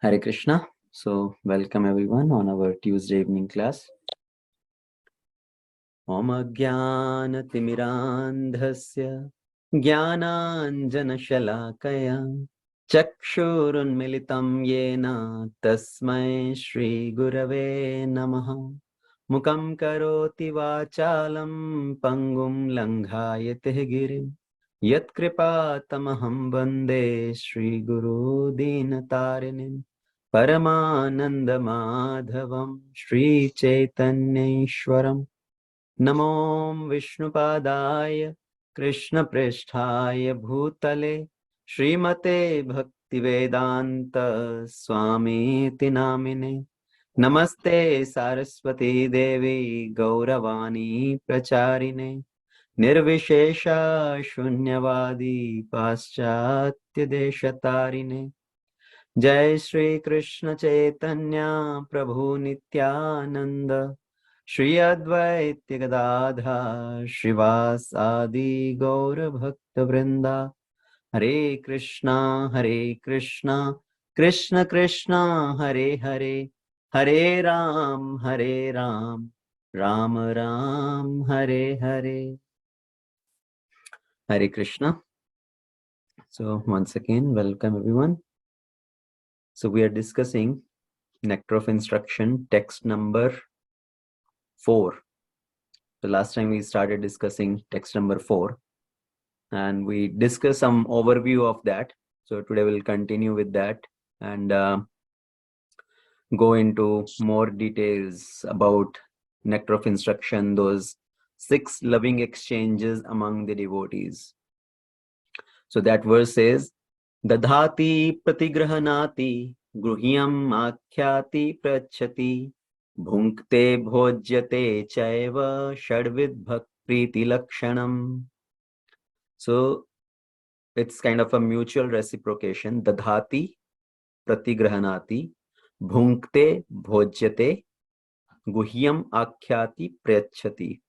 Hare Krishna. So, welcome everyone on our Tuesday evening class. Om Jnana Timirandhasya Jnananjana Shalakaya Chakshurunmilitam Yena Tasmai Shri Gurave Namaha Mukam Karoti Vachalam Pangum Langhayate Girim Yat Kripa Tamaham Bande Shri Guru Dinatarinim Paramananda Madhavam Shri Chaitanyeshwaram Namo Vishnupadaya Krishna Prishthaya Bhutale Srimate Bhaktivedanta Swami Tinamine Namaste Saraswati Devi Gauravani Pracharine Nirvishesha Shunyavadi Paschatya Deshatarine Jai Shri Krishna Chaitanya Prabhu Nityananda Shri Advaita Gadadha Shrivas Adi Gaura Bhakta Vrinda Hare Krishna Krishna Krishna Hare Hare Hare Ram Ram Ram Hare Hare. Hare Krishna. So once again, welcome everyone. So we are discussing Nectar of Instruction, text number 4. The last time we started discussing text number 4 and we discussed some overview of that. So today we'll continue with that and go into more details about Nectar of Instruction, those 6 loving exchanges among the devotees. So that verse says, Dadhati pratigrahanati gruhyam akhyati prachati bhunkte bhojyate chaiva shadvid bhakpriti lakshanam. So it's kind of a mutual reciprocation. Dadhati pratigrahanati bhunkte bhojyate guhyam akhyati prachati.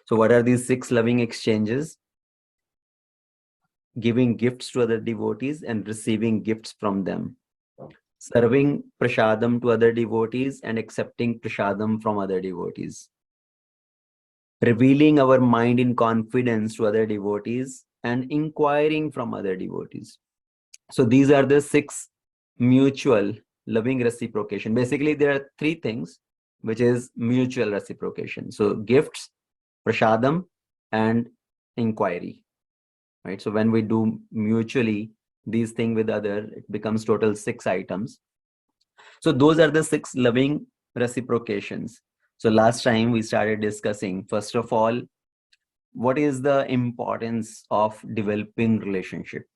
So what are these 6 loving exchanges? Giving gifts to other devotees and receiving gifts from them. Serving prasadam to other devotees and accepting prasadam from other devotees. Revealing our mind in confidence to other devotees and inquiring from other devotees. So these are the 6 mutual loving reciprocation. Basically, there are 3 things which is mutual reciprocation. So gifts, prasadam, and inquiry. Right? So when we do mutually these things with other, it becomes total 6 items. So those are the 6 loving reciprocations. So last time we started discussing, first of all, what is the importance of developing relationship,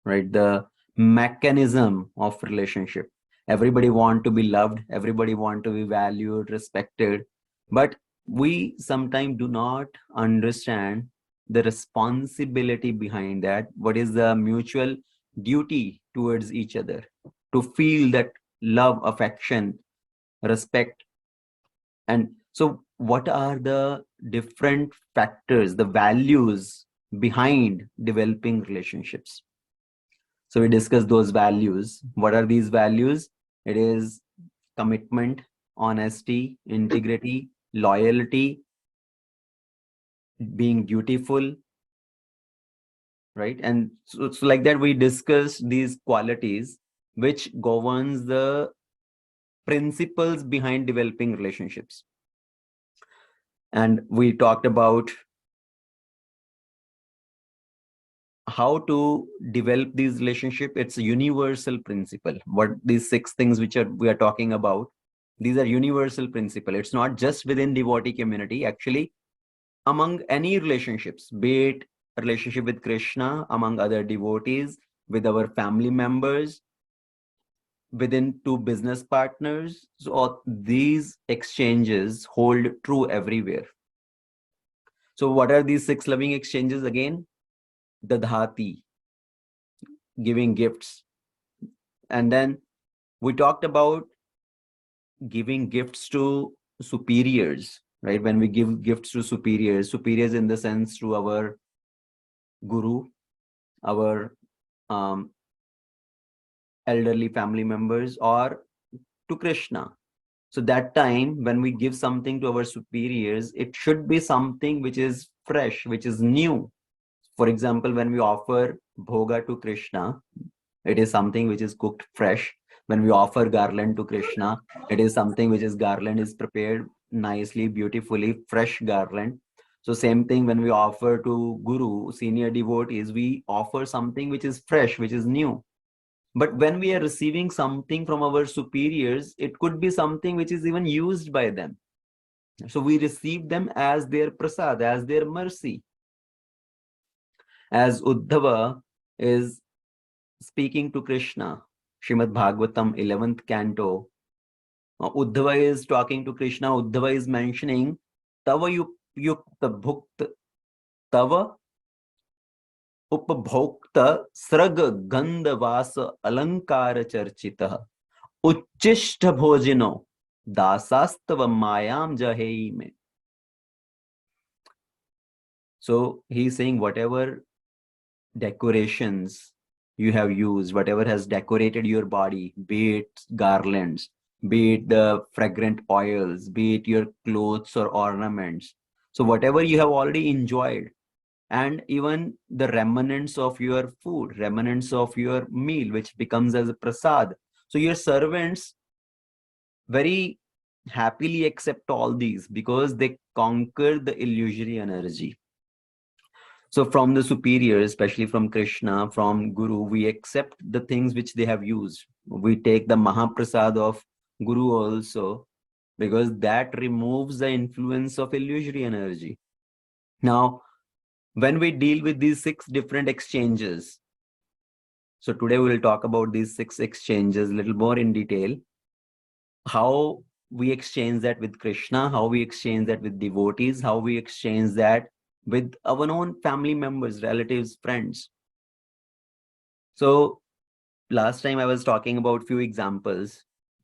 right? The mechanism of relationship. Everybody want to be loved, everybody want to be valued, respected, but we sometimes do not understand the responsibility behind that. What is the mutual duty towards each other to feel that love, affection, respect? And so what are the different factors, the values behind developing relationships? So we discussed those values. What are these values? It is commitment, honesty, integrity, loyalty, being dutiful, right? And so like that, we discussed these qualities which governs the principles behind developing relationships. And we talked about how to develop these relationship. It's a universal principle. What these 6 things which we are talking about, these are universal principle. It's not just within devotee community, actually among any relationships, be it a relationship with Krishna, among other devotees, with our family members, within 2 business partners. So these exchanges hold true everywhere. So what are these 6 loving exchanges again? Dadhati, giving gifts. And then we talked about giving gifts to superiors, right? When we give gifts to superiors in the sense to our guru, our elderly family members or to Krishna. So that time when we give something to our superiors, it should be something which is fresh, which is new. For example, when we offer bhoga to Krishna, it is something which is cooked fresh. When we offer garland to Krishna, it is something which is garland is prepared nicely, beautifully, fresh garland. So same thing when we offer to Guru, senior devotees, we offer something which is fresh, which is new. But when we are receiving something from our superiors, it could be something which is even used by them. So we receive them as their prasad, as their mercy. As Uddhava is speaking to Krishna, Srimad Bhagavatam 11th canto, Uddhava is talking to Krishna. Uddhava is mentioning Tava yukta bhukta Tava upbhokta srag gandha vasa alankara charchita उच्चिष्ट भोजनो दासास्तव mayam jahei me. So he's saying whatever decorations you have used, whatever has decorated your body, be it garlands, be it the fragrant oils, be it your clothes or ornaments. So whatever you have already enjoyed, and even the remnants of your food, remnants of your meal, which becomes as a prasad. So your servants very happily accept all these because they conquer the illusory energy. So from the superiors, especially from Krishna, from Guru, we accept the things which they have used. We take the Mahaprasad of Guru also, because that removes the influence of illusory energy. Now, when we deal with these 6 different exchanges, so today we will talk about these 6 exchanges a little more in detail. How we exchange that with Krishna, how we exchange that with devotees, how we exchange that with our own family members, relatives, friends. So last time I was talking about few examples,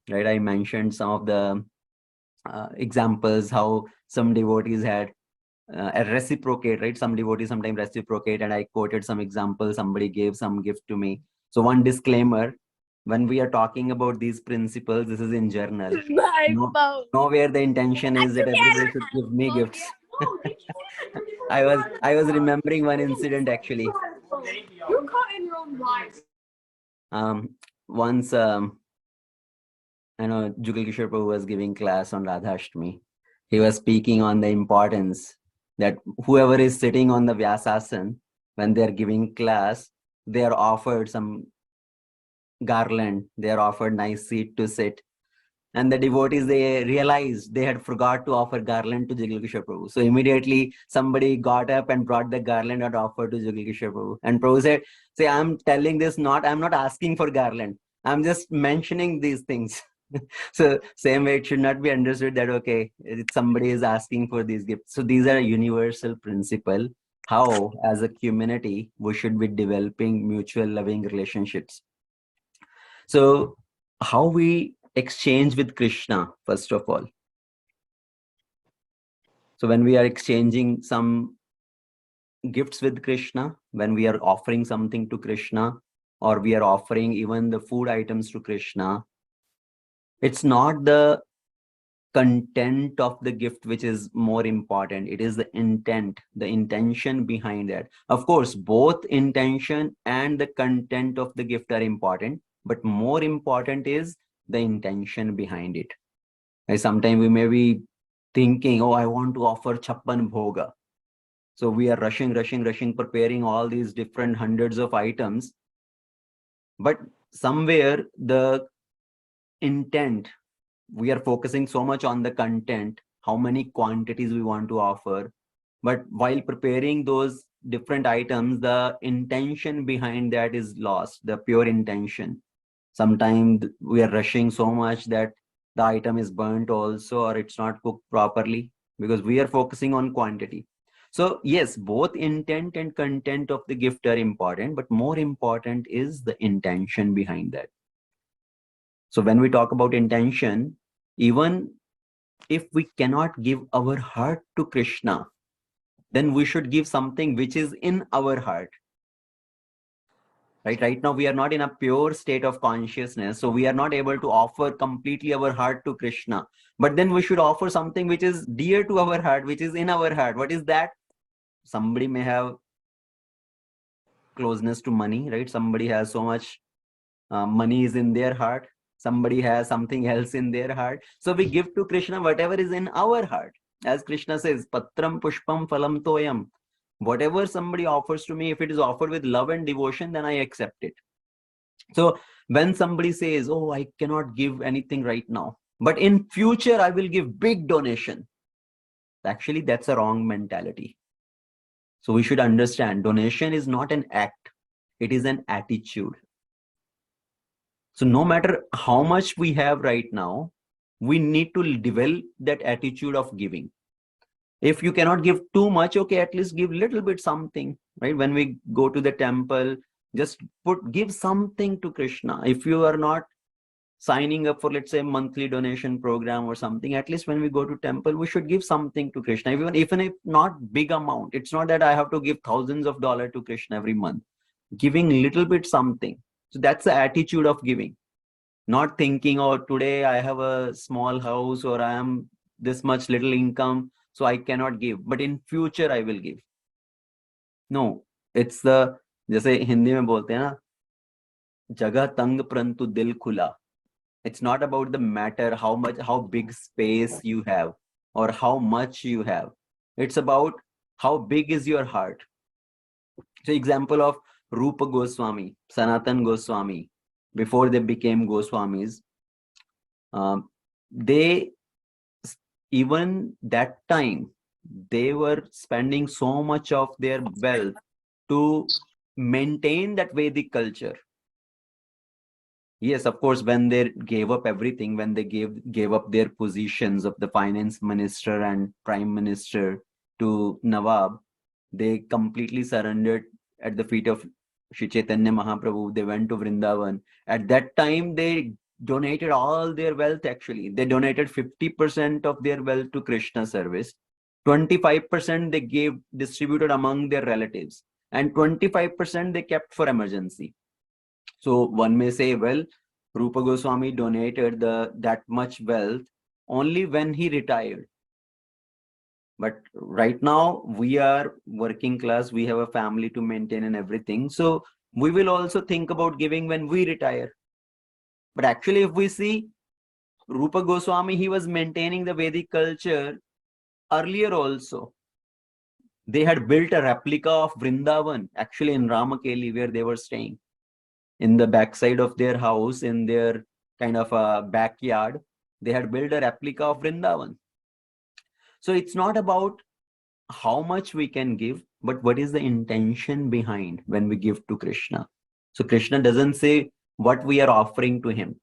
right? I mentioned some of the examples, how some devotees had a reciprocate, right? Some devotees sometimes reciprocate, and I quoted some examples. Somebody gave some gift to me. So one disclaimer, when we are talking about these principles, this is in journal. Nowhere the intention is that everybody should give me gifts. I was remembering one incident actually. You're caught in your own lies. Once I know Jugal Kishore Prabhu was giving class on Radhashtami. He was speaking on the importance that whoever is sitting on the Vyasasan, when they are giving class, they are offered some garland, they are offered nice seat to sit. And the devotees, they realized they had forgot to offer garland to Jugal Kishore Prabhu. So immediately somebody got up and brought the garland and offered to Jugal Kishore Prabhu. And Prabhu said, say, I'm telling this I'm not asking for garland. I'm just mentioning these things. So same way, it should not be understood that, okay, somebody is asking for these gifts. So these are a universal principle, how as a community, we should be developing mutual loving relationships. So how we exchange with Krishna, first of all. So when we are exchanging some gifts with Krishna, when we are offering something to Krishna, or we are offering even the food items to Krishna, it's not the content of the gift which is more important. It is the intent, the intention behind that. Of course, both intention and the content of the gift are important, but more important is the intention behind it. Sometimes we may be thinking, oh, I want to offer chappan bhoga. So we are rushing, preparing all these different hundreds of items. But somewhere the intent, we are focusing so much on the content, how many quantities we want to offer. But while preparing those different items, the intention behind that is lost, the pure intention. Sometimes we are rushing so much that the item is burnt also, or it's not cooked properly, because we are focusing on quantity. So yes, both intent and content of the gift are important, but more important is the intention behind that. So when we talk about intention, even if we cannot give our heart to Krishna, then we should give something which is in our heart. Right now we are not in a pure state of consciousness, so we are not able to offer completely our heart to Krishna. But then we should offer something which is dear to our heart, which is in our heart. What is that? Somebody may have closeness to money, right? Somebody has so much money is in their heart, somebody has something else in their heart, so we give to Krishna whatever is in our heart. As Krishna says, patram pushpam phalam toyam. Whatever somebody offers to me, if it is offered with love and devotion, then I accept it. So when somebody says, oh, I cannot give anything right now, but in future I will give big donation, actually that's a wrong mentality. So we should understand donation is not an act, it is an attitude. So no matter how much we have right now, we need to develop that attitude of giving. If you cannot give too much, okay, at least give little bit something, right? When we go to the temple, just give something to Krishna. If you are not signing up for, let's say, monthly donation program or something, at least when we go to temple, we should give something to Krishna, even if not big amount. It's not that I have to give thousands of dollars to Krishna every month. Giving little bit something. So that's the attitude of giving. Not thinking, oh, today I have a small house or I am this much little income, so I cannot give, but in future I will give. No, it's the, जैसे हिंदी में बोलते हैं ना, जगह तंग परंतु दिल खुला. It's not about the matter how big space you have or how much you have. It's about how big is your heart. So example of Rupa Goswami, Sanatan Goswami, before they became Goswamis, they, even that time, they were spending so much of their wealth to maintain that Vedic culture. Yes, of course, when they gave up everything, when they gave up their positions of the finance minister and prime minister to Nawab, they completely surrendered at the feet of Shri Chaitanya Mahaprabhu. They went to Vrindavan. At that time, they donated all their wealth. Actually, they donated 50% of their wealth to Krishna service. 25% they distributed among their relatives, and 25% they kept for emergency. So one may say, well, Rupa Goswami donated that much wealth only when he retired. But right now we are working class, we have a family to maintain and everything. So we will also think about giving when we retire. But actually, if we see Rupa Goswami, he was maintaining the Vedic culture earlier also. They had built a replica of Vrindavan, actually in Ramakeli, where they were staying. In the backside of their house, in their kind of a backyard, they had built a replica of Vrindavan. So it's not about how much we can give, but what is the intention behind when we give to Krishna. So Krishna doesn't say what we are offering to him,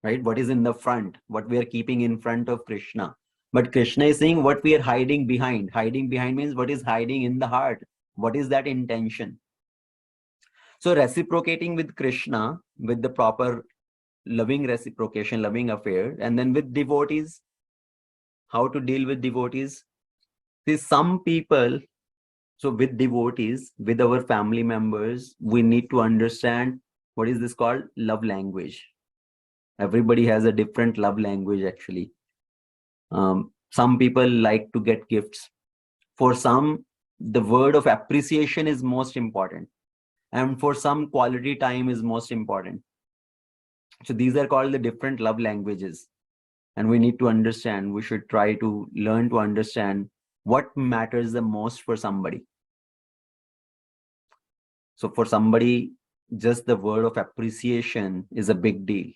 right? What is in the front, what we are keeping in front of Krishna. But Krishna is saying what we are hiding behind. Hiding behind means what is hiding in the heart. What is that intention? So reciprocating with Krishna with the proper loving reciprocation, loving affair, and then with devotees, how to deal with devotees. See, some people, so with devotees, with our family members, we need to understand what is this called love language. Everybody has a different love language actually. Some people like to get gifts. For some, the word of appreciation is most important. And for some, quality time is most important. So these are called the different love languages. And we need to understand, we should try to learn to understand what matters the most for somebody. So for somebody, just the word of appreciation is a big deal.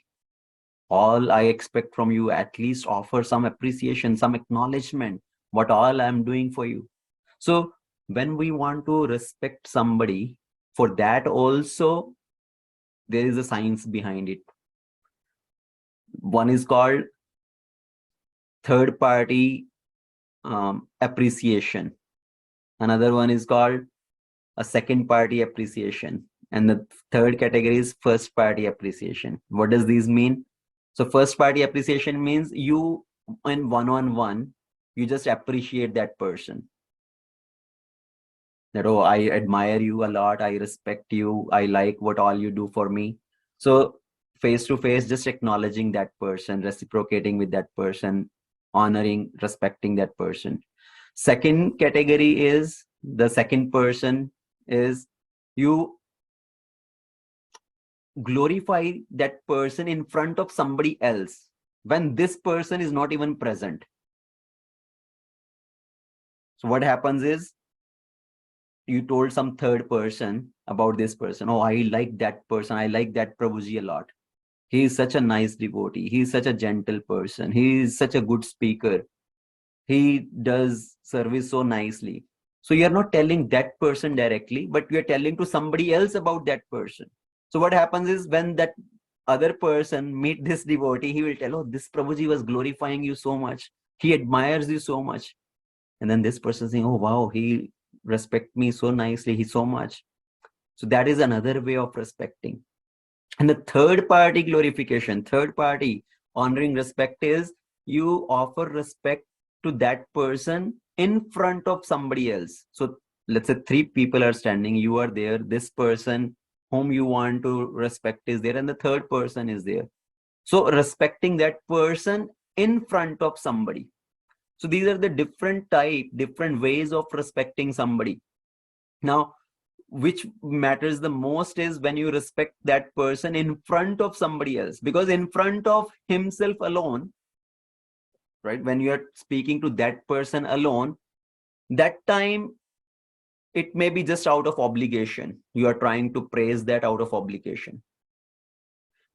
All I expect from you, at least offer some appreciation, some acknowledgement, what all I'm doing for you. So when we want to respect somebody, for that also, there is a science behind it. One is called third party appreciation. Another one is called a second party appreciation. And the third category is first party appreciation. What does these mean? So first party appreciation means you, in one-on-one, you just appreciate that person. that, oh, I admire you a lot, I respect you, I like what all you do for me. So face to face, just acknowledging that person, reciprocating with that person, honoring, respecting that person. Second category is, the second person is, you glorify that person in front of somebody else when this person is not even present. So what happens is, you told some third person about this person, oh, I like that person, I like that Prabhuji a lot, he is such a nice devotee, he is such a gentle person, he is such a good speaker, he does service so nicely. So you're not telling that person directly, but you're telling to somebody else about that person. So what happens is, when that other person meet this devotee, he will tell, oh, this Prabhuji was glorifying you so much, he admires you so much. And then this person saying, oh wow, he respect me so nicely, he so much. So that is another way of respecting. And the third party glorification, third party honoring respect is, you offer respect to that person in front of somebody else. So let's say three people are standing, you are there, this person whom you want to respect is there, and the third person is there. So respecting that person in front of somebody. So these are the different ways of respecting somebody. Now, which matters the most is when you respect that person in front of somebody else, because in front of himself alone, right, when you are speaking to that person alone, that time it may be just out of obligation, you are trying to praise that out of obligation.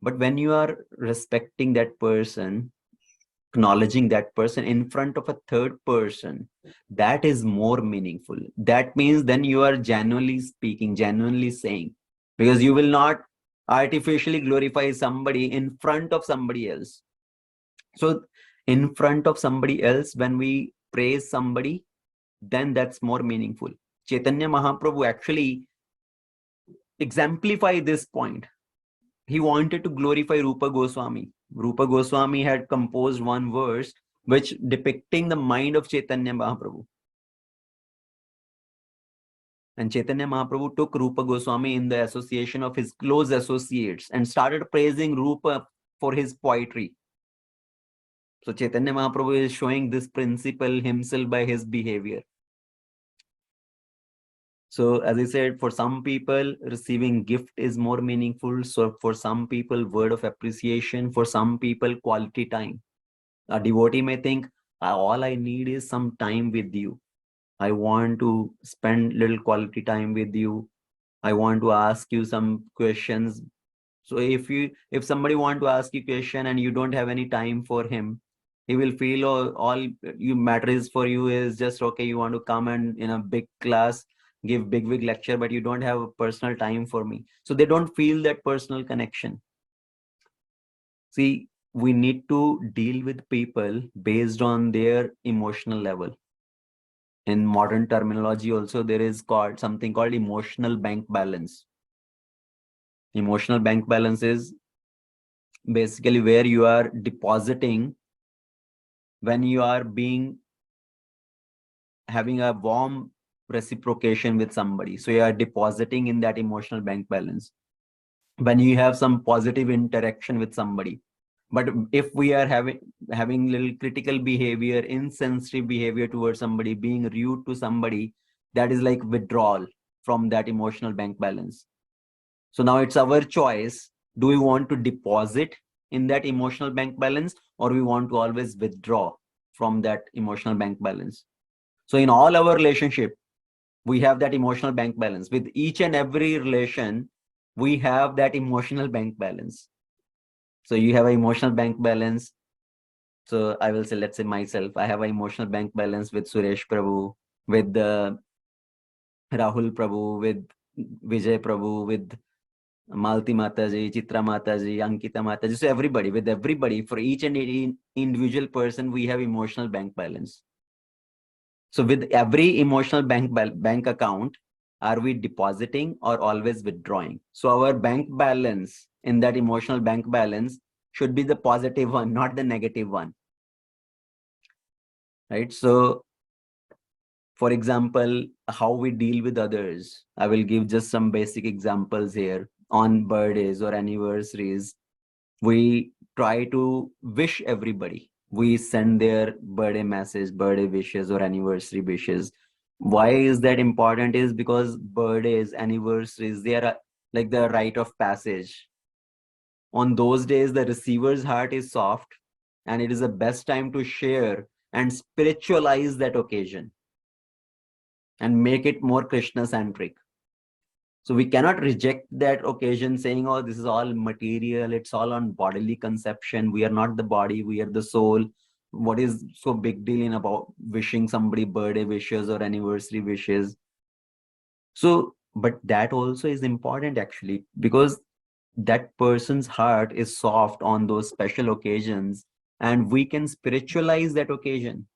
But when you are respecting that person, acknowledging that person in front of a third person, that is more meaningful. That means then you are genuinely speaking, genuinely saying, because you will not artificially glorify somebody in front of somebody else. So in front of somebody else, when we praise somebody, then that's more meaningful. Chaitanya Mahaprabhu actually exemplify this point. He wanted to glorify Rupa Goswami. Rupa Goswami had composed one verse which depicting the mind of Chaitanya Mahaprabhu. And Chaitanya Mahaprabhu took Rupa Goswami in the association of his close associates and started praising Rupa for his poetry. So Chaitanya Mahaprabhu is showing this principle himself by his behavior. So as I said, for some people, receiving gift is more meaningful. So for some people, word of appreciation. For some people, quality time. A devotee may think, all I need is some time with you. I want to spend little quality time with you. I want to ask you some questions. So if somebody want to ask you question and you don't have any time for him, he will feel, oh, all you matters for you is just, okay, you want to come and in a big class give big lecture, but you don't have a personal time for me. So they don't feel that personal connection. See, we need to deal with people based on their emotional level. In modern terminology also, there is something called emotional bank balance. Emotional bank balance is basically where you are depositing when you are having a warm reciprocation with somebody. So you are depositing in that emotional bank balance when you have some positive interaction with somebody. But if we are having little critical behavior, insensitive behavior towards somebody, being rude to somebody, that is like withdrawal from that emotional bank balance. So now it's our choice. Do we want to deposit in that emotional bank balance, or we want to always withdraw from that emotional bank balance? So in all our relationship, we have that emotional bank balance. With each and every relation, we have that emotional bank balance. So you have an emotional bank balance. So I will say, let's say myself, I have an emotional bank balance with Suresh Prabhu, with Rahul Prabhu, with Vijay Prabhu, with Malti Mataji, Chitra Mataji, Ankita Mataji. So everybody, with everybody, for each and any individual person, we have emotional bank balance. So with every emotional bank account, are we depositing or always withdrawing? So our bank balance in that emotional bank balance should be the positive one, not the negative one. Right? So For example, how we deal with others. I will give just some basic examples here. On birthdays or anniversaries, we try to wish everybody. We send their birthday message, birthday wishes, or anniversary wishes. Why is that important? Is because birthdays, anniversaries, they are like the rite of passage. On those days, the receiver's heart is soft, and it is the best time to share and spiritualize that occasion and make it more Krishna centric. So we cannot reject that occasion saying, oh, this is all material, it's all on bodily conception. We are not the body, we are the soul. What is so big deal in about wishing somebody birthday wishes or anniversary wishes? So, but that also is important actually, because that person's heart is soft on those special occasions, and we can spiritualize that occasion.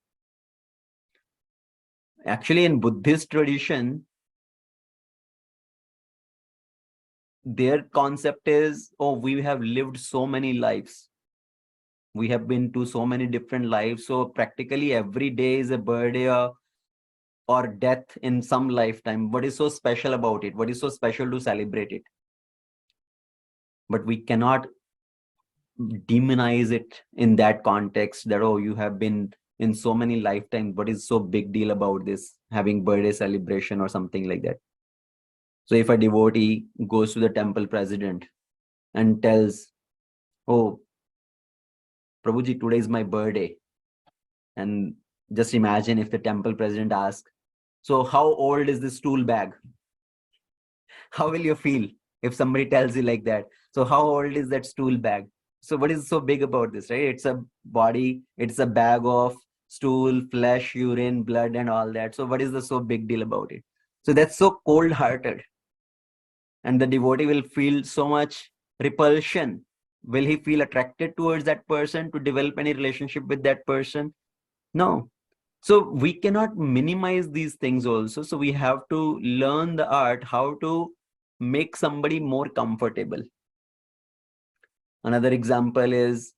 Actually, in Buddhist tradition, their concept is, oh, we have lived so many lives, we have been to so many different lives, so practically every day is a birthday or death in some lifetime. What is so special about it? What is so special to celebrate it? But we cannot demonize it in that context that, oh, you have been in so many lifetimes, what is so big deal about this having birthday celebration or something like that? So if a devotee goes to the temple president and tells, oh, Prabhuji, today is my birthday, and just imagine if the temple president asks, so how old is this tool bag? How will you feel if somebody tells you like that? So how old is that stool bag? So what is so big about this, right? It's a body, it's a bag of stool, flesh, urine, blood, and all that. So what is the so big deal about it? So that's so cold-hearted. And the devotee will feel so much repulsion. Will he feel attracted towards that person to develop any relationship with that person? No. So we cannot minimize these things also. So we have to learn the art how to make somebody more comfortable. Another example is,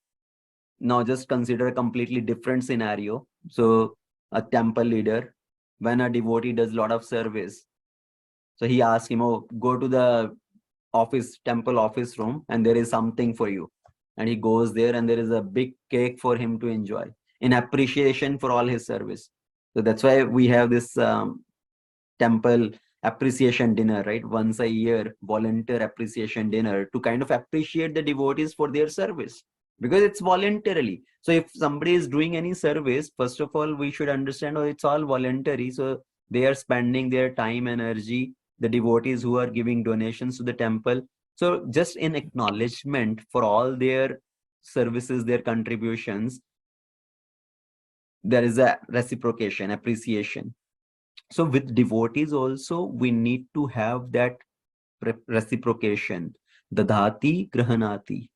now just consider a completely different scenario. So a temple leader, when a devotee does a lot of service, so he asks him, oh, go to the office, temple office room, and there is something for you. And he goes there, and there is a big cake for him to enjoy in appreciation for all his service. So that's why we have this temple appreciation dinner, right? Once a year, volunteer appreciation dinner to kind of appreciate the devotees for their service, because it's voluntarily. So if somebody is doing any service, first of all, we should understand, oh, it's all voluntary. So they are spending their time, energy, the devotees who are giving donations to the temple. So just in acknowledgement for all their services, their contributions, there is a reciprocation, appreciation. So with devotees also, we need to have that reciprocation. Dadhati grahanati.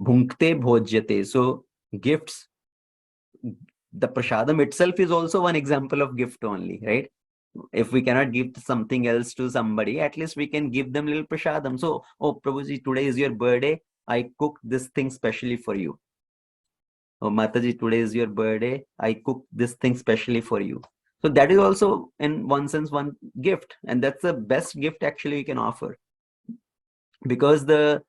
Bhunkte bhojyate. So gifts, the prashadam itself is also one example of gift only, right? If we cannot give something else to somebody, at least we can give them little prashadam. So, oh, Prabhuji, today is your birthday. I cooked this thing specially for you. Oh, Mataji, today is your birthday. I cooked this thing specially for you. So that is also, in one sense, one gift. And that's the best gift actually you can offer. Because the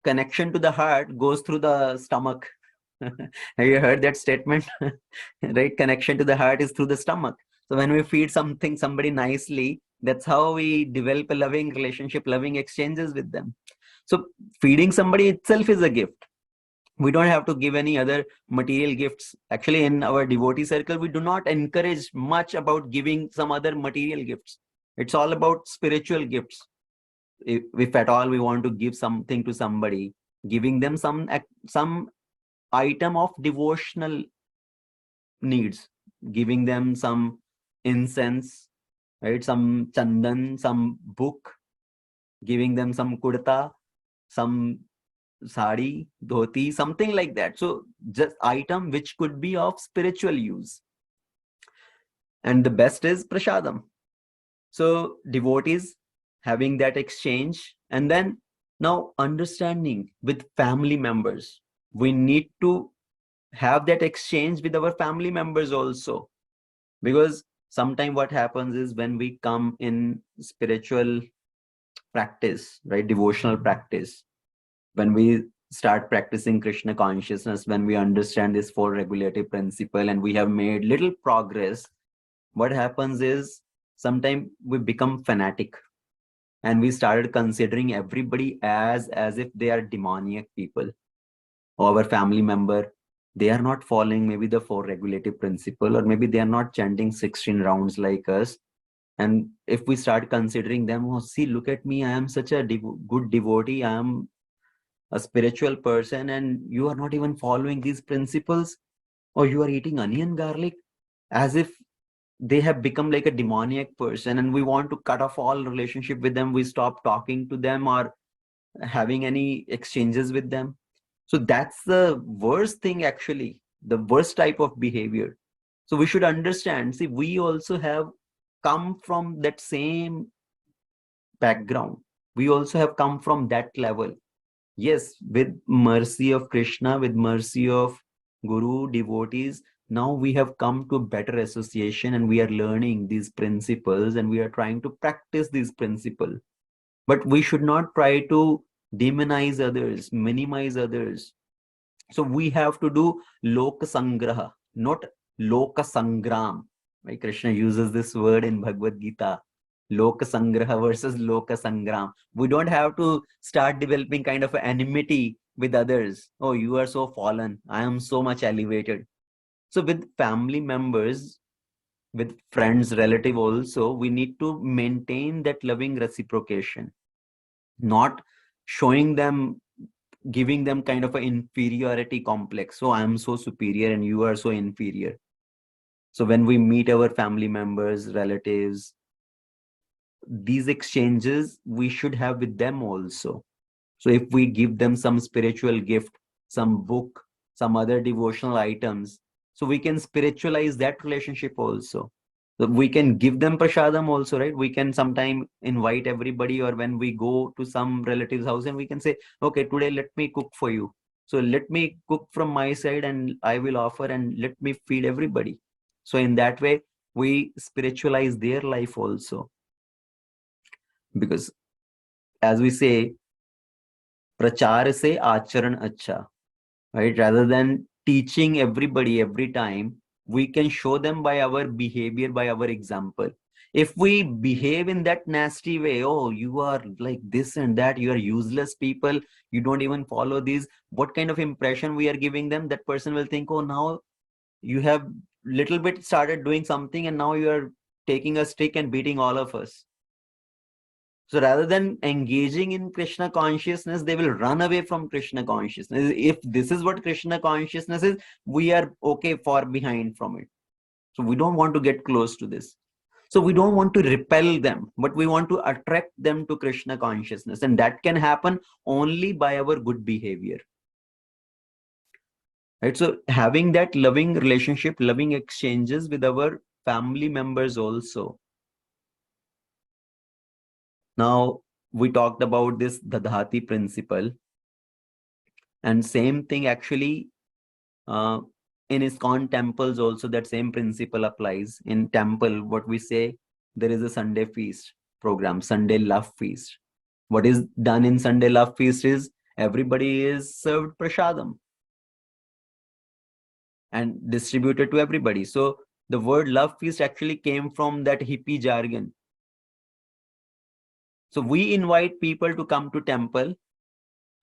connection to the heart goes through the stomach. Have you heard that statement? Right? Connection to the heart is through the stomach. So when we feed somebody nicely, that's how we develop a loving relationship, loving exchanges with them. So feeding somebody itself is a gift. We don't have to give any other material gifts. Actually, in our devotee circle, we do not encourage much about giving some other material gifts. It's all about spiritual gifts. If at all we want to give something to somebody, giving them some item of devotional needs, giving them some incense, right? Some chandan, some book, giving them some kurta, some sari, dhoti, something like that. So just item which could be of spiritual use. And the best is prashadam. So devotees having that exchange, and then now understanding with family members. We need to have that exchange with our family members also. Because sometimes what happens is when we come in spiritual practice, right, devotional practice, when we start practicing Krishna consciousness, when we understand this four regulative principle and we have made little progress, what happens is sometimes we become fanatic and we started considering everybody as if they are demoniac people. Our family member, they are not following maybe the four regulative principle, or maybe they are not chanting 16 rounds like us. And if we start considering them, oh, see, look at me, I am such a good devotee, I am a spiritual person, and you are not even following these principles, or you are eating onion garlic, as if they have become like a demoniac person, and we want to cut off all relationship with them. We stop talking to them or having any exchanges with them. So that's the worst thing, actually, the worst type of behavior. So we should understand, see, we also have come from that same background. We also have come from that level. Yes, with mercy of Krishna, with mercy of Guru, devotees, now we have come to better association and we are learning these principles and we are trying to practice these principles. But we should not try to demonize others, minimize others. So we have to do Loka Sangraha, not Loka Sangram. Right? Krishna uses this word in Bhagavad Gita. Loka Sangraha versus Loka Sangram. We don't have to start developing kind of enmity with others. Oh, you are so fallen. I am so much elevated. So with family members, with friends, relative also, we need to maintain that loving reciprocation, not showing them, giving them kind of an inferiority complex. So I am so superior and you are so inferior. So when we meet our family members, relatives, these exchanges we should have with them also. So if we give them some spiritual gift, some book, some other devotional items, so we can spiritualize that relationship also. So we can give them prasadam also, right? We can sometime invite everybody, or when we go to some relative's house and we can say, okay, today let me cook for you. So let me cook from my side and I will offer, and let me feed everybody. So in that way, we spiritualize their life also. Because as we say, prachar se acharan acha, right? Rather than teaching everybody every time, we can show them by our behavior, by our example. If we behave in that nasty way, oh, you are like this and that, you are useless people, you don't even follow these, what kind of impression we are giving them? That person will think, oh, now you have little bit started doing something and now you are taking a stick and beating all of us. So rather than engaging in Krishna consciousness, they will run away from Krishna consciousness. If this is what Krishna consciousness is, we are okay far behind from it. So we don't want to get close to this. So we don't want to repel them, but we want to attract them to Krishna consciousness. And that can happen only by our good behavior. Right? So having that loving relationship, loving exchanges with our family members also. Now, we talked about this Dadhati principle. And same thing actually in ISKCON temples also, that same principle applies. In temple, what we say, there is a Sunday feast program, Sunday love feast. What is done in Sunday love feast is everybody is served prasadam and distributed to everybody. So the word love feast actually came from that hippie jargon. So we invite people to come to temple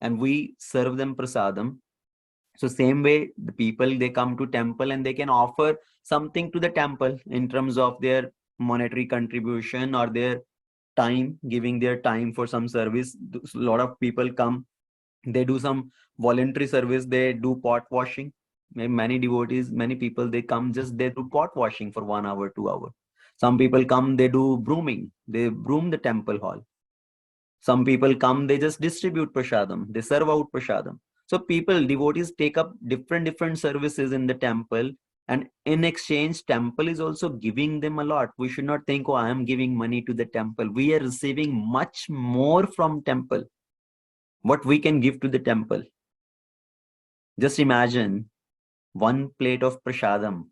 and we serve them prasadam. So same way, the people, they come to temple and they can offer something to the temple in terms of their monetary contribution or their time, giving their time for some service. A lot of people come, they do some voluntary service, they do pot washing. Many devotees, many people, they come, just they do pot washing for 1 hour, 2 hours. Some people come, they do brooming, they broom the temple hall. Some people come, they just distribute prasadam, they serve out prasadam. So people, devotees take up different services in the temple, and in exchange, temple is also giving them a lot. We should not think, oh, I am giving money to the temple. We are receiving much more from temple, what we can give to the temple. Just imagine, one plate of prasadam,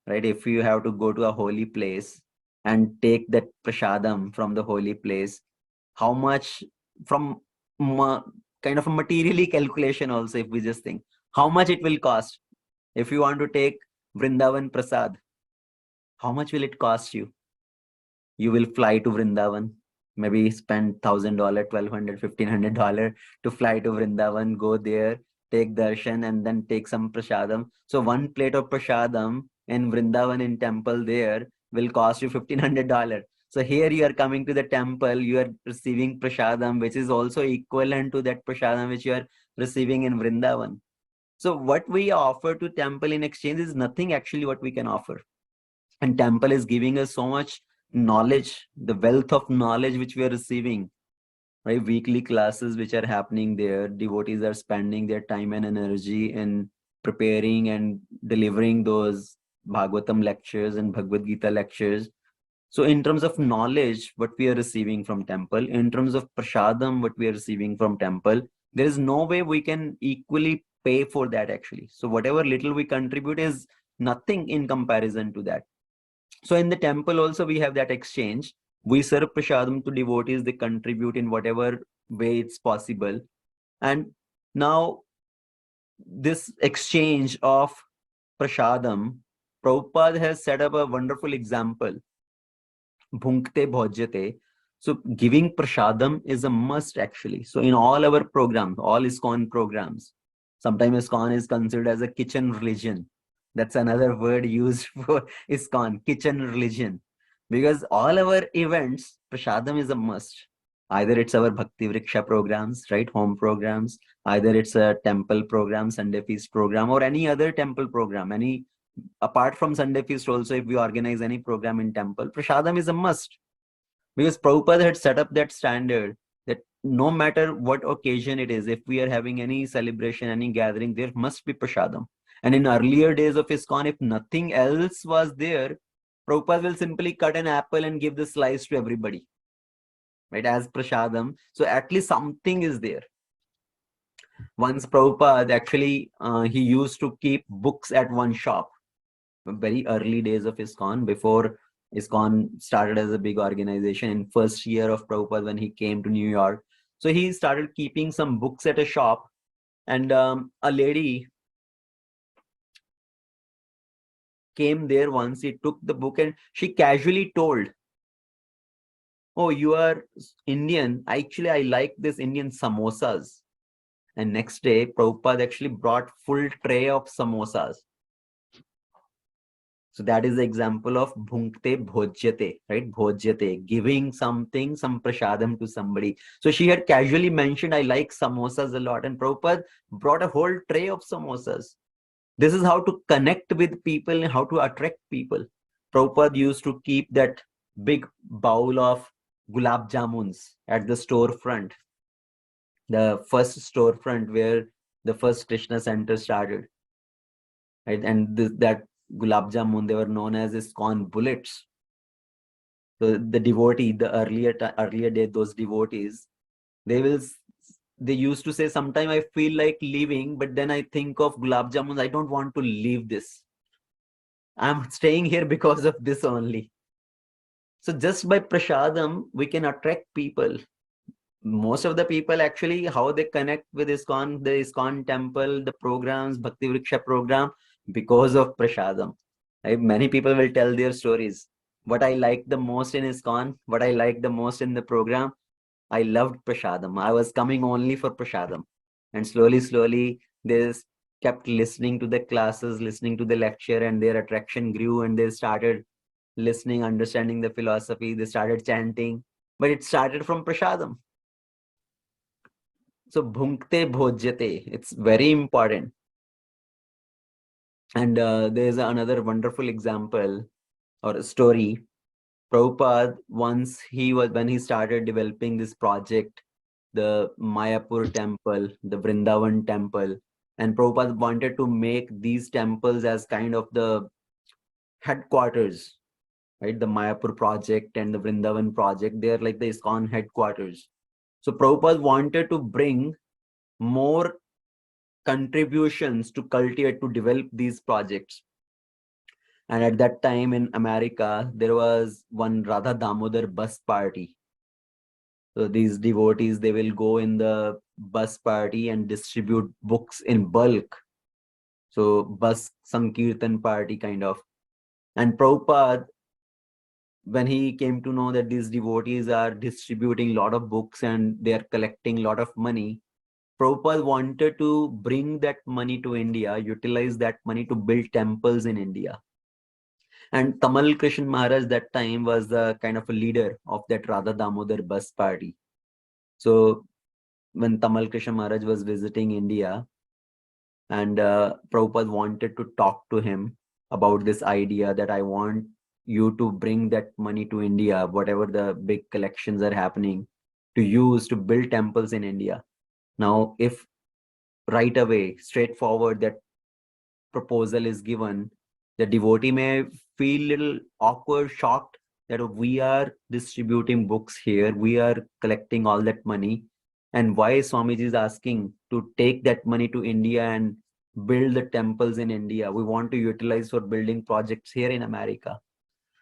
right? If you have to go to a holy place and take that prasadam from the holy place, how much from kind of a materially calculation also, if we just think, how much it will cost? If you want to take Vrindavan Prasad, how much will it cost you? You will fly to Vrindavan, maybe spend $1,000, $1,200, $1,500 to fly to Vrindavan, go there, take darshan, and then take some prasadam. So one plate of prasadam in Vrindavan in temple there will cost you $1,500. So here you are coming to the temple, you are receiving prasadam, which is also equivalent to that prasadam which you are receiving in Vrindavan. So what we offer to temple in exchange is nothing actually what we can offer. And temple is giving us so much knowledge, the wealth of knowledge which we are receiving, right? Weekly classes which are happening there, devotees are spending their time and energy in preparing and delivering those Bhagavatam lectures and Bhagavad Gita lectures. So in terms of knowledge, what we are receiving from temple, in terms of prasadam, what we are receiving from temple, there is no way we can equally pay for that actually. So whatever little we contribute is nothing in comparison to that. So in the temple also we have that exchange. We serve prasadam to devotees, they contribute in whatever way it's possible. And now this exchange of prasadam, Prabhupada has set up a wonderful example. Bhunkte bhojyate. So giving prasadam is a must actually. So in all our programs, all ISKCON programs, sometimes ISKCON is considered as a kitchen religion. That's another word used for ISKCON, kitchen religion. Because all our events, prasadam is a must. Either it's our Bhakti Vriksha programs, right? Home programs, either it's a temple program, Sunday feast program, or any other temple program, any apart from Sunday feast also, if we organize any program in temple, prasadam is a must. Because Prabhupada had set up that standard that no matter what occasion it is, if we are having any celebration, any gathering, there must be prasadam. And in earlier days of ISKCON, if nothing else was there, Prabhupada will simply cut an apple and give the slice to everybody, right, as prasadam. So at least something is there. Once Prabhupada actually, he used to keep books at one shop. Very early days of ISKCON, before ISKCON started as a big organization, in first year of Prabhupada when he came to New York. So he started keeping some books at a shop, and a lady came there once. He took the book and she casually told, "Oh, you are Indian. Actually, I like this Indian samosas." And next day, Prabhupada actually brought full tray of samosas. So that is the example of bhunkte bhojyate, right? Bhojyate, giving something, some prasadam to somebody. So she had casually mentioned, I like samosas a lot. And Prabhupada brought a whole tray of samosas. This is how to connect with people and how to attract people. Prabhupada used to keep that big bowl of gulab jamuns at the storefront, the first storefront where the first Krishna center started, right? And that gulab jamun, they were known as ISKCON bullets. So the devotee, the earlier day, those devotees, they used to say, sometime I feel like leaving, but then I think of gulab jamuns, I don't want to leave this. I'm staying here because of this only. So just by prasadam, we can attract people. Most of the people actually, how they connect with ISKCON, the ISKCON temple, the programs, Bhakti Vriksha program, because of prasadam. Right? Many people will tell their stories. What I like the most in ISKCON, what I like the most in the program, I loved prasadam. I was coming only for prasadam. And slowly, they kept listening to the classes, listening to the lecture, and their attraction grew, and they started listening, understanding the philosophy. They started chanting, but it started from prasadam. So bhunkte bhojyate, it's very important. And there's another wonderful example or a story. Prabhupada, when he started developing this project, the Mayapur temple, the Vrindavan temple, and Prabhupada wanted to make these temples as kind of the headquarters, right? The Mayapur project and the Vrindavan project, they're like the ISKCON headquarters. So Prabhupada wanted to bring more contributions to cultivate, to develop these projects. And at that time in America, there was one Radha Damodar bus party. So these devotees, they will go in the bus party and distribute books in bulk. So bus Sankirtan party kind of. And Prabhupada, when he came to know that these devotees are distributing a lot of books and they are collecting a lot of money, Prabhupada wanted to bring that money to India, utilize that money to build temples in India. And Tamal Krishna Maharaj that time was the kind of a leader of that Radha Damodar bus party. So when Tamal Krishna Maharaj was visiting India, and Prabhupada wanted to talk to him about this idea that I want you to bring that money to India, whatever the big collections are happening, to use to build temples in India. Now, if right away, straightforward, that proposal is given, the devotee may feel little awkward, shocked that we are distributing books here, we are collecting all that money, and why Swamiji is asking to take that money to India and build the temples in India. We want to utilize for building projects here in America.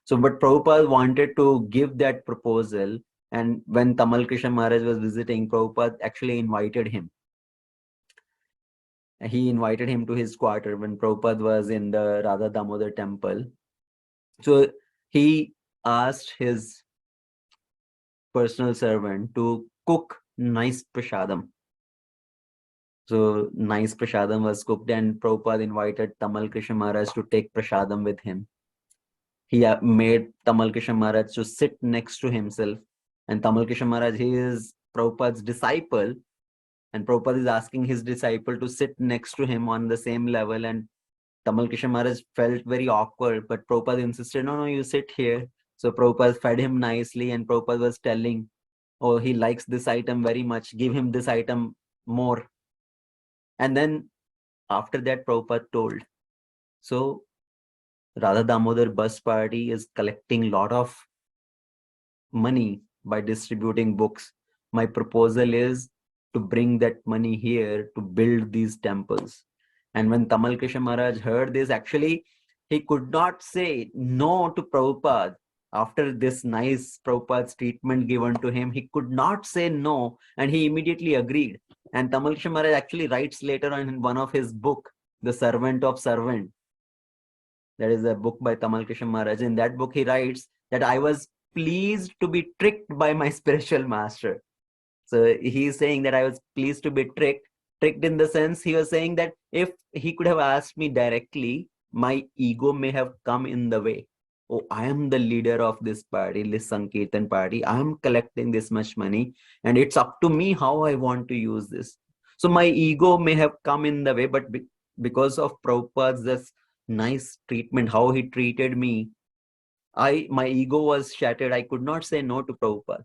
So, but Prabhupada wanted to give that proposal, and when Tamal Krishna Maharaj was visiting, Prabhupada actually invited him. He invited him to his quarter when Prabhupada was in the Radha Damodar temple. So he asked his personal servant to cook nice prasadam. So nice prasadam was cooked, and Prabhupada invited Tamal Krishna Maharaj to take prasadam with him. He made Tamal Krishna Maharaj to sit next to himself. And Tamal Krishna Maharaj, he is Prabhupada's disciple. And Prabhupada is asking his disciple to sit next to him on the same level. And Tamal Krishna Maharaj felt very awkward, but Prabhupada insisted, no, you sit here. So Prabhupada fed him nicely, and Prabhupada was telling, oh, he likes this item very much, give him this item more. And then after that, Prabhupada told, so Radha Damodar bus party is collecting a lot of money by distributing books. My proposal is to bring that money here to build these temples. And when Tamal Krishna Maharaj heard this, actually, he could not say no to Prabhupada. After this nice Prabhupada's treatment given to him, he could not say no, and he immediately agreed. And Tamal Krishna Maharaj actually writes later on in one of his book, The Servant of Servant. That is a book by Tamal Krishna Maharaj. In that book, he writes that I was pleased to be tricked by my spiritual master. So he's saying that I was pleased to be tricked in the sense he was saying that if he could have asked me directly, my ego may have come in the way. Oh, I am the leader of this party, this Sankirtan party. I am collecting this much money, and it's up to me how I want to use this. So my ego may have come in the way, but because of Prabhupada's this nice treatment, how he treated me, my ego was shattered. I could not say no to Prabhupada.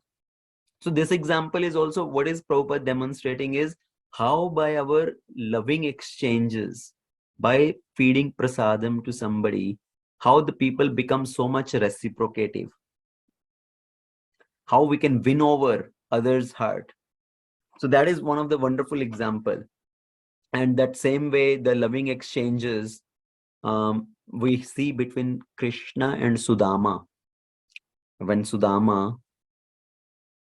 So this example is also what is Prabhupada demonstrating is how by our loving exchanges, by feeding prasadam to somebody, how the people become so much reciprocative, how we can win over others' heart. So that is one of the wonderful example. And that same way, the loving exchanges we see between Krishna and Sudama. When Sudama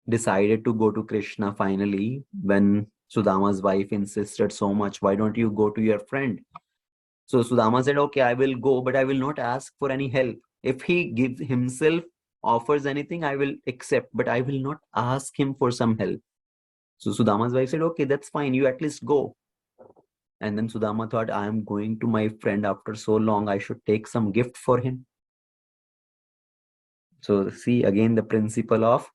decided to go to Krishna finally, when Sudama's wife insisted so much, why don't you go to your friend? So Sudama said, okay, I will go, but I will not ask for any help. If he gives himself, offers anything, I will accept, but I will not ask him for some help. So Sudama's wife said, okay, that's fine, you at least go. And then Sudama thought, I am going to my friend after so long, I should take some gift for him. So see again the principle of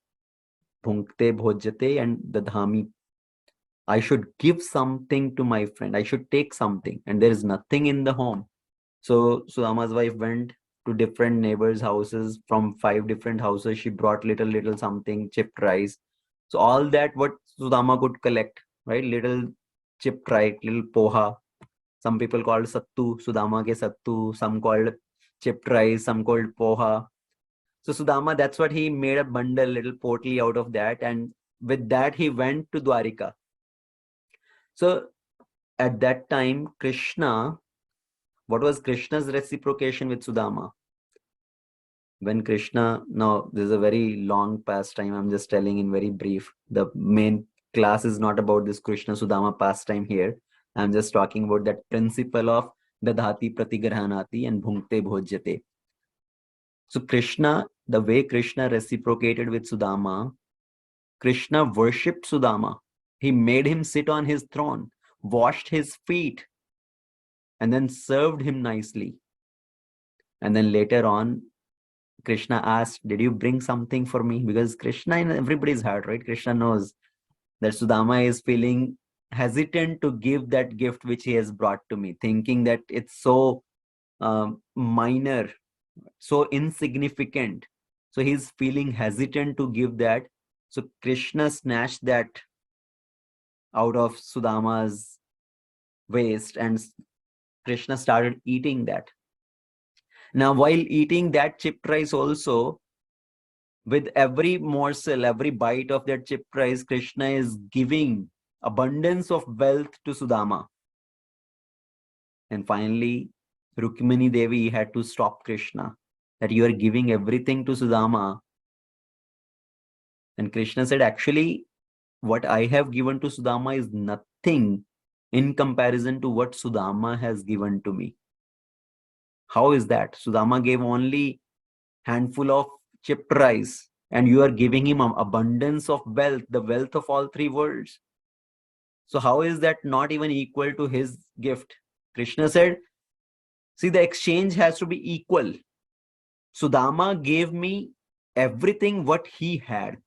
bhunkte bhojate and dadhami. I should give something to my friend. I should take something, and there is nothing in the home. So Sudama's wife went to different neighbors' houses. From 5 different houses, she brought little something, chipped rice. So all that what Sudama could collect, right? Little chipped rice, little poha. Some people called sattu, Sudama ke sattu. Some called chipped rice, some called poha. So Sudama, that's what he made a bundle, little potli out of that, and with that he went to Dwarika. So at that time, Krishna, what was Krishna's reciprocation with Sudama? When Krishna, now this is a very long pastime, I'm just telling in very brief. The main class is not about this Krishna Sudama pastime here. I'm just talking about that principle of dadhati pratigrahanati and bhunkte bhojyate. So Krishna, the way Krishna reciprocated with Sudama, Krishna worshipped Sudama. He made him sit on his throne, washed his feet, and then served him nicely. And then later on, Krishna asked, did you bring something for me? Because Krishna in everybody's heart, right? Krishna knows that Sudama is feeling hesitant to give that gift which he has brought to me, thinking that it's so minor, so insignificant. So he's feeling hesitant to give that. So Krishna snatched that out of Sudama's waist and Krishna started eating that. Now, while eating that chipped rice also, with every morsel, every bite of that chipped rice, Krishna is giving abundance of wealth to Sudama. And finally, Rukmini Devi had to stop Krishna, that you are giving everything to Sudama. And Krishna said, actually, what I have given to Sudama is nothing in comparison to what Sudama has given to me. How is that? Sudama gave only handful of chipped rice and you are giving him abundance of wealth, the wealth of all three worlds. So how is that not even equal to his gift? Krishna said, see, the exchange has to be equal. Sudama gave me everything what he had.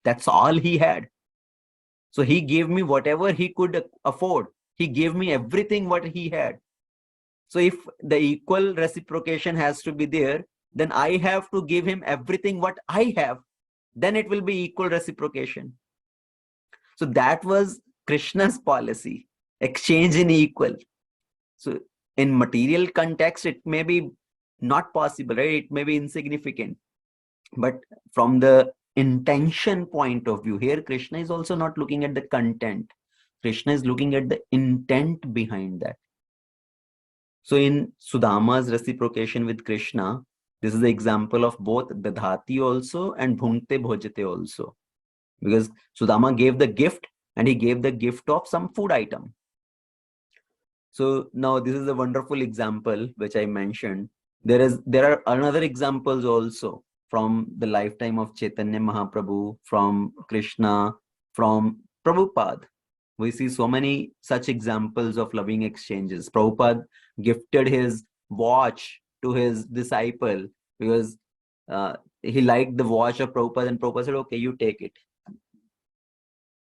That's all he had. So he gave me whatever he could afford. He gave me everything what he had. So if the equal reciprocation has to be there, then I have to give him everything what I have. Then it will be equal reciprocation. So that was Krishna's policy, exchange in equal. So in material context, it may be not possible, right? It may be insignificant. But from the intention point of view, here Krishna is also not looking at the content. Krishna is looking at the intent behind that. So in Sudama's reciprocation with Krishna, this is the example of both Dadhati also and Bhunkte Bhojate also. Because Sudama gave the gift and he gave the gift of some food item. So now this is a wonderful example which I mentioned. There are another examples also from the lifetime of Chaitanya Mahaprabhu, from Krishna, from Prabhupada. We see so many such examples of loving exchanges. Prabhupada gifted his watch to his disciple because he liked the watch of Prabhupada, and Prabhupada said, okay, you take it.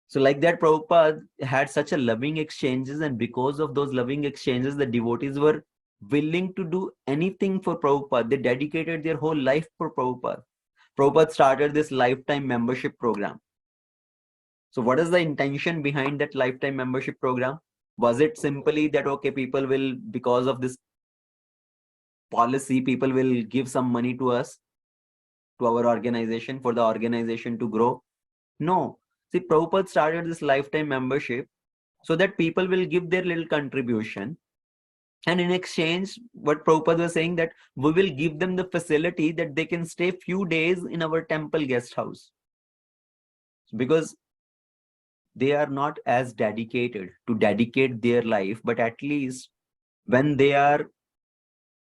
So like that, Prabhupada had such a loving exchanges, and because of those loving exchanges, the devotees were willing to do anything for Prabhupada. They dedicated their whole life for Prabhupada. Prabhupada started this lifetime membership program. So what is the intention behind that lifetime membership program? Was it simply that, okay, people will, because of this policy, people will give some money to us, to our organization, for the organization to grow? No. See, Prabhupada started this lifetime membership so that people will give their little contribution. And in exchange, what Prabhupada was saying, that we will give them the facility that they can stay few days in our temple guest house. Because they are not as dedicated to dedicate their life, but at least when they are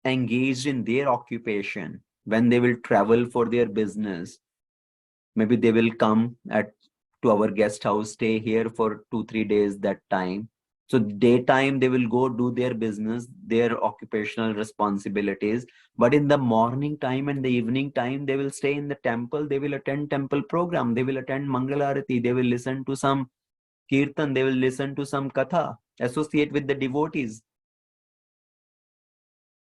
engaged in their occupation, when they will travel for their business, maybe they will come to our guest house, stay here for 2-3 days that time. So daytime they will go do their business, their occupational responsibilities, but in the morning time and the evening time they will stay in the temple. They will attend temple program, they will attend Mangalarati, they will listen to some kirtan, they will listen to some katha, associate with the devotees.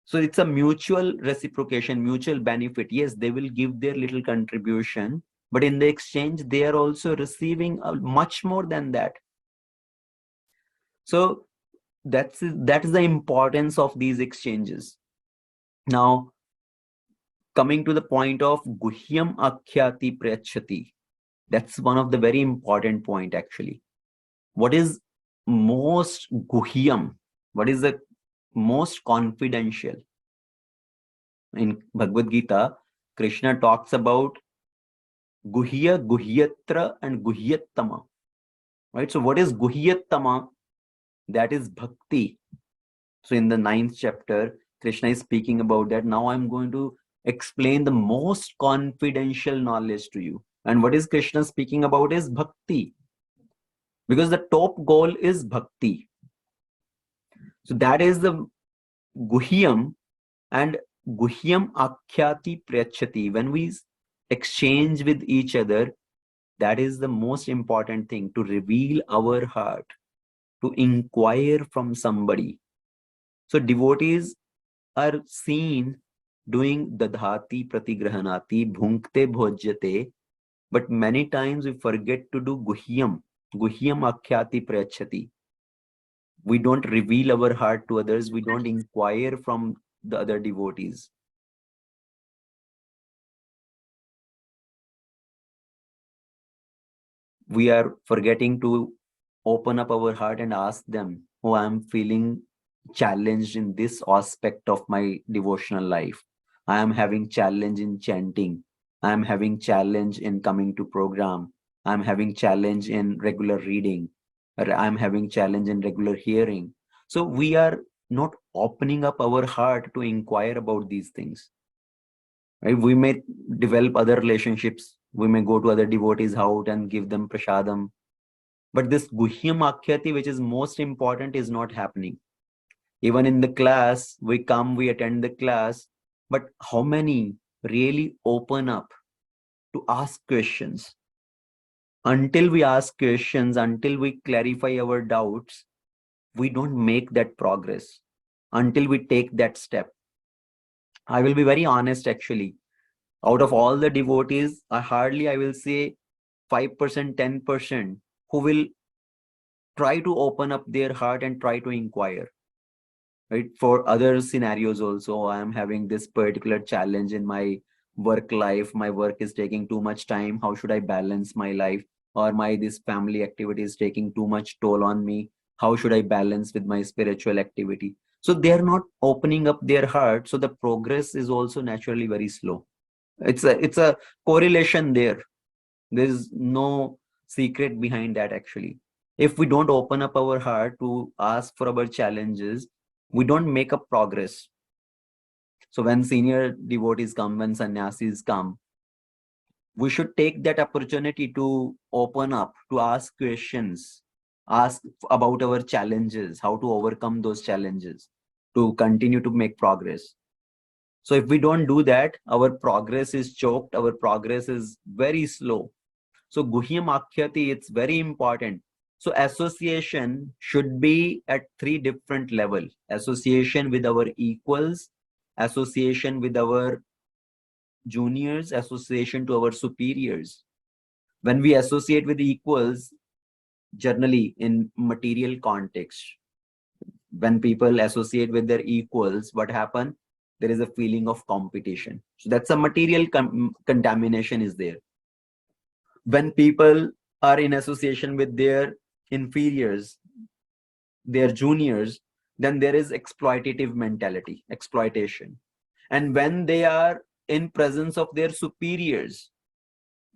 So it's a mutual reciprocation, mutual benefit. Yes, they will give their little contribution, but in the exchange, they are also receiving much more than that. So that is the importance of these exchanges. Now, coming to the point of Guhyam Akhyati Prachati, that's one of the very important point actually. What is most guhyam? What is the most confidential? In Bhagavad Gita, Krishna talks about guhya, guhyatra, and guhyattama. Right? So what is guhyattama? That is bhakti. So in the 9th chapter, Krishna is speaking about that. Now I'm going to explain the most confidential knowledge to you. And what is Krishna speaking about is bhakti. Because the top goal is bhakti. So that is the guhyam, and guhyam akhyati prachati. When we exchange with each other, that is the most important thing, to reveal our heart, to inquire from somebody. So devotees are seen doing dadhati pratigrahanati bhunkte bhojyate, but many times we forget to do guhyam akhyati prachati. We don't reveal our heart to others. We don't inquire from the other devotees. We are forgetting to open up our heart and ask them, oh, I'm feeling challenged in this aspect of my devotional life. I am having challenge in chanting. I am having challenge in coming to program. I'm having challenge in regular reading. Or I'm having challenge in regular hearing. So we are not opening up our heart to inquire about these things. Right? We may develop other relationships. We may go to other devotees' house and give them prasadam. But this guhyam akhyati, which is most important, is not happening. Even in the class, we come, we attend the class, but how many really open up to ask questions? Until we ask questions, until we clarify our doubts, we don't make that progress until we take that step. I will be very honest, actually. Out of all the devotees, I will say 5%, 10% who will try to open up their heart and try to inquire. Right? For other scenarios also, I am having this particular challenge in my work life. My work is taking too much time. How should I balance my life? Or this family activity is taking too much toll on me. How should I balance with my spiritual activity? So they are not opening up their heart. So the progress is also naturally very slow. It's a correlation there. There's no secret behind that, actually. If we don't open up our heart to ask for our challenges, we don't make a progress. So when senior devotees come, when sannyasis come, we should take that opportunity to open up, to ask questions, ask about our challenges, how to overcome those challenges, to continue to make progress. So if we don't do that, our progress is choked, our progress is very slow. So guhyam akhyati, it's very important. So association should be at 3 different levels. Association with our equals, association with our juniors, association to our superiors. When we associate with equals, generally in material context, when people associate with their equals, what happens? There is a feeling of competition. So that's a material contamination is there. When people are in association with their inferiors, their juniors, then there is exploitative mentality, exploitation. And when they are in presence of their superiors,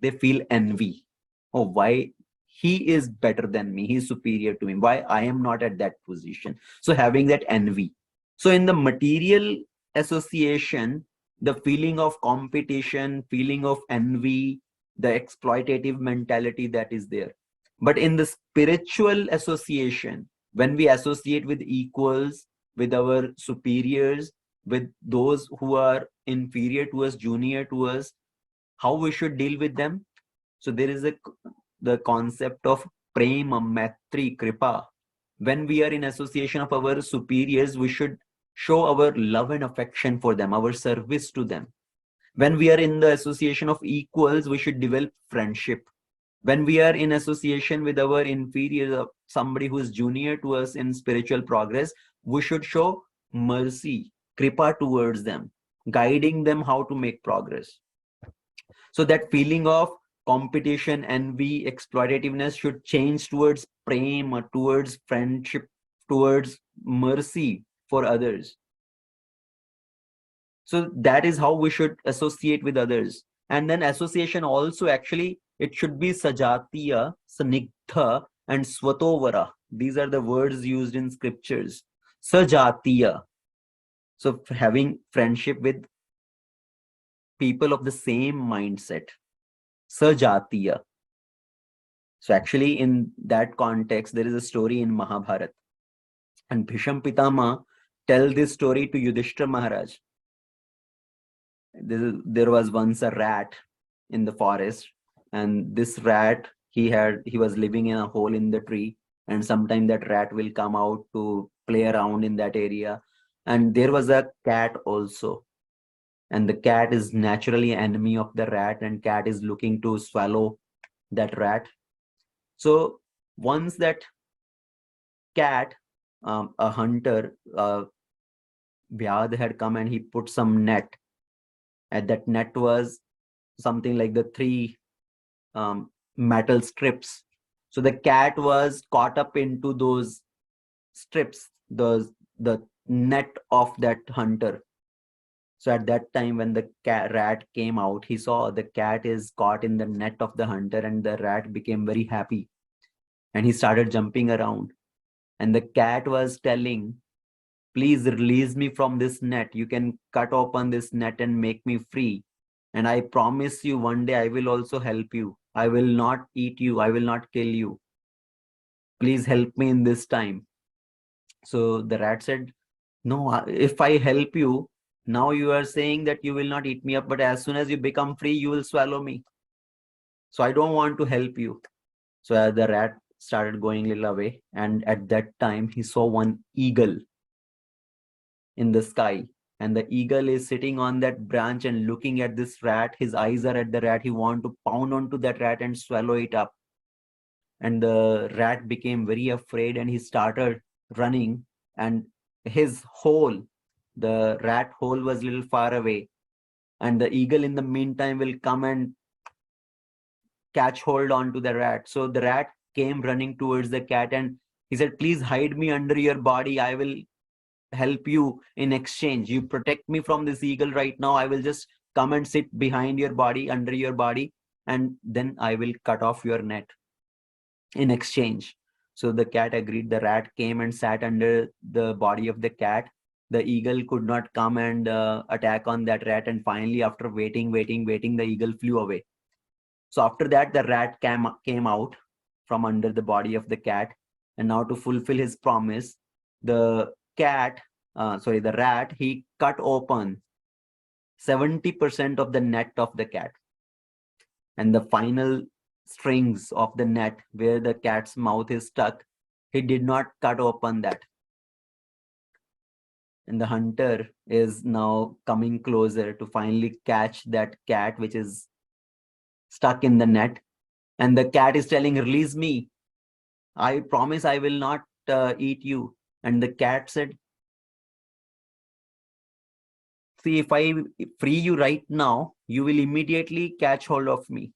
they feel envy. Oh, why he is better than me, he is superior to me, why I am not at that position? So having that envy. So in the material association, the feeling of competition, feeling of envy, the exploitative mentality, that is there. But in the spiritual association, when we associate with equals, with our superiors, with those who are inferior to us, junior to us, how we should deal with them? So there is the concept of prema, maitri, kripa. When we are in association of our superiors, we should show our love and affection for them, our service to them. When we are in the association of equals, we should develop friendship. When we are in association with our inferior, somebody who is junior to us in spiritual progress, we should show mercy, kripa towards them, guiding them how to make progress. So that feeling of competition, envy, exploitativeness should change towards prema, towards friendship, towards mercy for others. So that is how we should associate with others. And then association also, actually, it should be sajatiya, sanigdha, and swatovara. These are the words used in scriptures. Sajatiya. So having friendship with people of the same mindset. Sajatiya. So actually, in that context, there is a story in Mahabharata. And Bhisham Pitama tell this story to Yudhishthira Maharaj. There was once a rat in the forest, and this rat, he was living in a hole in the tree, and sometime that rat will come out to play around in that area. And there was a cat also, and the cat is naturally enemy of the rat, and cat is looking to swallow that rat. So once that cat, a hunter, Vyad, had come and he put some net, and that net was something like the three metal strips. So the cat was caught up into those strips, the net of that hunter. So at that time, when the rat came out, he saw the cat is caught in the net of the hunter, and the rat became very happy, and he started jumping around. And the cat was telling, please release me from this net. You can cut open this net and make me free. And I promise you, one day I will also help you. I will not eat you. I will not kill you. Please help me in this time. So the rat said, no, if I help you, now you are saying that you will not eat me up, but as soon as you become free, you will swallow me. So I don't want to help you. So the rat started going a little away. And at that time, he saw one eagle in the sky. And the eagle is sitting on that branch and looking at this rat. His eyes are at the rat. He wants to pound onto that rat and swallow it up. And the rat became very afraid, and he started running. And his hole, the rat hole, was a little far away. And the eagle in the meantime will come and catch hold onto the rat. So the rat came running towards the cat, and he said, please hide me under your body. I will help you in exchange. You protect me from this eagle right now. I will just come and sit behind your body, under your body, and then I will cut off your net in exchange. So the cat agreed. The rat came and sat under the body of the cat. The eagle could not come and attack on that rat. And finally, after waiting, the eagle flew away. So after that, the rat came out from under the body of the cat. And now, to fulfill his promise, the rat, he cut open 70% of the net of the cat. And the final strings of the net where the cat's mouth is stuck, he did not cut open that. And the hunter is now coming closer to finally catch that cat which is stuck in the net. And the cat is telling, release me. I promise I will not eat you. And the cat said, see, if I free you right now, you will immediately catch hold of me.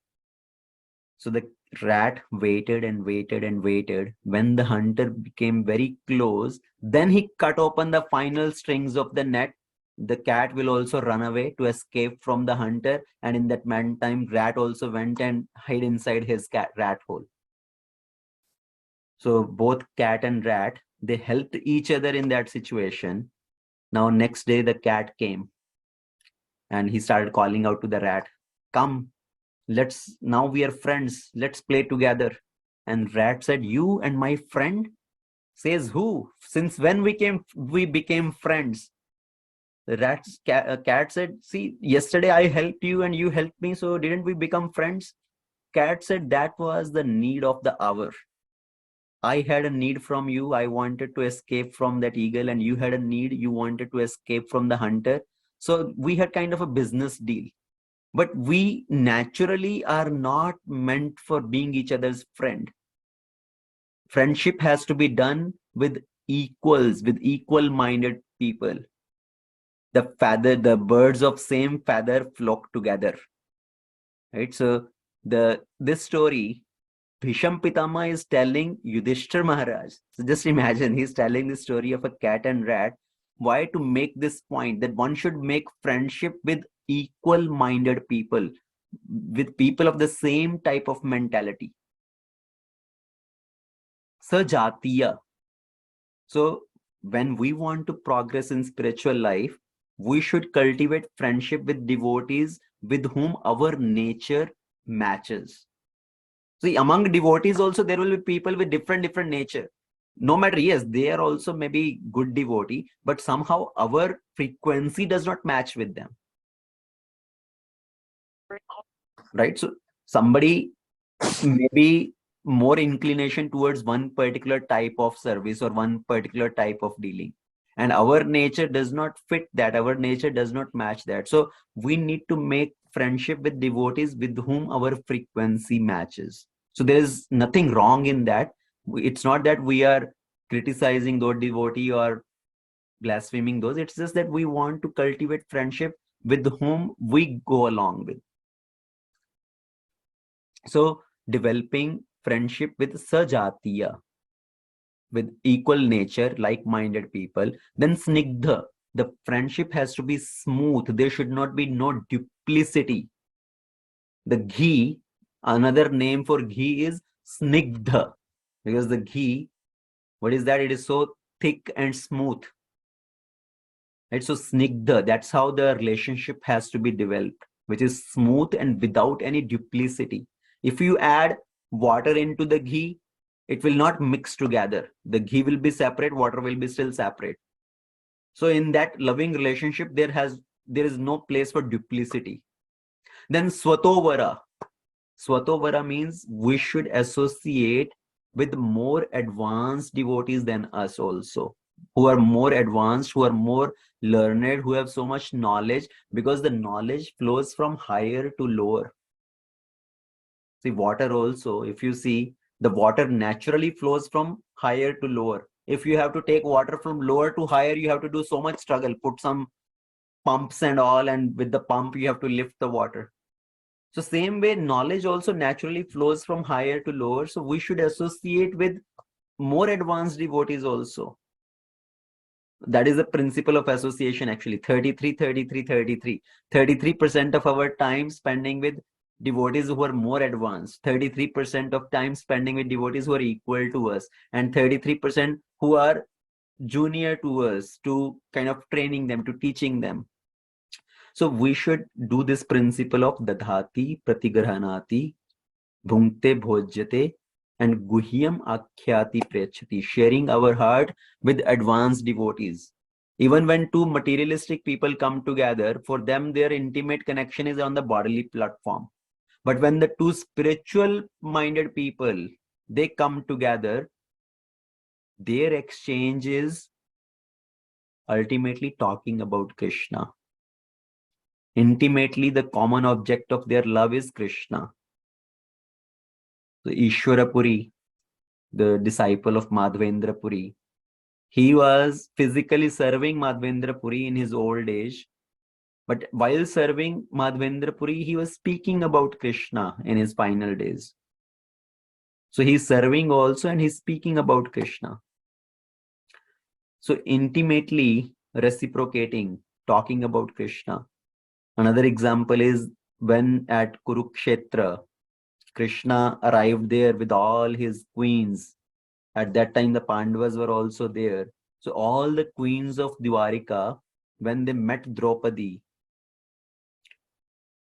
So the rat waited and waited and waited. When the hunter became very close, then he cut open the final strings of the net. The cat will also run away to escape from the hunter. And in that meantime, rat also went and hid inside his rat hole. So both cat and rat, they helped each other in that situation. Now next day, the cat came and he started calling out to the rat, come, now we are friends. Let's play together. And rat said, you and my friend? Says who? Since when we became friends? The cat said, see, yesterday I helped you and you helped me. So didn't we become friends? Cat said, that was the need of the hour. I had a need from you. I wanted to escape from that eagle, and you had a need. You wanted to escape from the hunter. So we had kind of a business deal. But we naturally are not meant for being each other's friend. Friendship has to be done with equals, with equal-minded people. The birds of same feather flock together. Right? So This story, Bhisham Pitama is telling Yudhishthir Maharaj. So just imagine, he's telling the story of a cat and rat. Why? To make this point that one should make friendship with equal-minded people, with people of the same type of mentality. Sajatiya. So when we want to progress in spiritual life, we should cultivate friendship with devotees with whom our nature matches. See, among devotees also there will be people with different nature. No matter, yes, they are also maybe good devotee, but somehow our frequency does not match with them, right? So somebody maybe more inclination towards one particular type of service or one particular type of dealing, and our nature does not fit that, our nature does not match that. So we need to make friendship with devotees with whom our frequency matches. So there is nothing wrong in that. It's not that we are criticizing those devotee or blaspheming those. It's just that we want to cultivate friendship with whom we go along with. So developing friendship with sajatiya, with equal nature, like-minded people. Then snigdha, the friendship has to be smooth. There should not be no duplicity. The ghee, another name for ghee is snigdha, because the ghee, what is that? It is so thick and smooth. Right? So snigdha, that's how the relationship has to be developed, which is smooth and without any duplicity. If you add water into the ghee, it will not mix together. The ghee will be separate, water will be still separate. So in that loving relationship, there is no place for duplicity. Then swatovara. Swatovara means we should associate with more advanced devotees than us also, who are more advanced, who are more learned, who have so much knowledge, because the knowledge flows from higher to lower. See, water also, if you see, the water naturally flows from higher to lower. If you have to take water from lower to higher, you have to do so much struggle, put some pumps and all, and with the pump you have to lift the water. So same way, knowledge also naturally flows from higher to lower. So we should associate with more advanced devotees also. That is the principle of association, actually. 33, 33, 33. 33% of our time spending with devotees who are more advanced, 33% of time spending with devotees who are equal to us, and 33% who are junior to us, to kind of training them, to teaching them. So we should do this principle of dadhati pratigrahanati bhunkte bhojyate and guhyam akhyati prechati, sharing our heart with advanced devotees. Even when two materialistic people come together, for them their intimate connection is on the bodily platform. But when the two spiritual minded people, they come together, their exchange is ultimately talking about Krishna. Intimately, the common object of their love is Krishna. So Ishwara Puri, the disciple of Madhvendra Puri, he was physically serving Madhvendra Puri in his old age. But while serving Madhvendra Puri, he was speaking about Krishna in his final days. So he's serving also and he's speaking about Krishna. So intimately reciprocating, talking about Krishna. Another example is when at Kurukshetra, Krishna arrived there with all his queens. At that time, the Pandavas were also there. So all the queens of Dwarika, when they met Draupadi,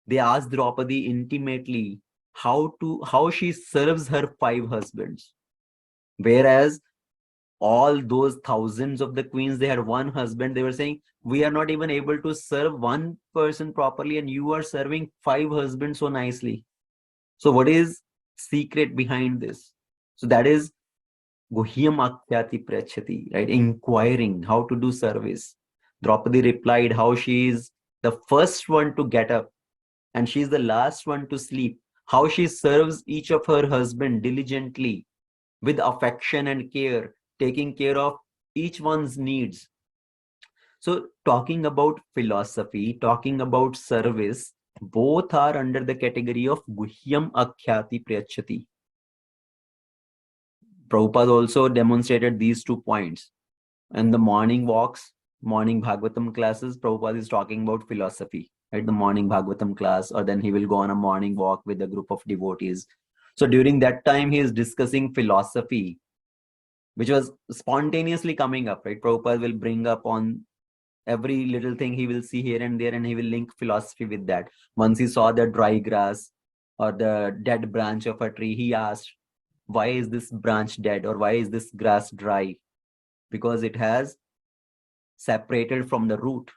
they asked Draupadi intimately how she serves her 5 husbands. Whereas all those thousands of the queens, they had one husband. They were saying, we are not even able to serve one person properly, and you are serving 5 husbands so nicely. So what is secret behind this? So that is Guhyam Akyati Prachati, right? Inquiring how to do service. Draupadi replied how she is the first one to get up and she is the last one to sleep. How she serves each of her husband diligently, with affection and care, taking care of each one's needs. So talking about philosophy, talking about service, Both are under the category of Guhyam Akhyati Priyachati. Prabhupada also demonstrated these 2 points. In the morning walks, morning Bhagavatam classes, Prabhupada is talking about philosophy, right? The morning Bhagavatam class, or then he will go on a morning walk with a group of devotees. So during that time, he is discussing philosophy, which was spontaneously coming up, right? Prabhupada will bring up on every little thing he will see here and there, and he will link philosophy with that. Once he saw the dry grass or the dead branch of a tree, he asked, why is this branch dead, or why is this grass dry? Because it has separated from the root.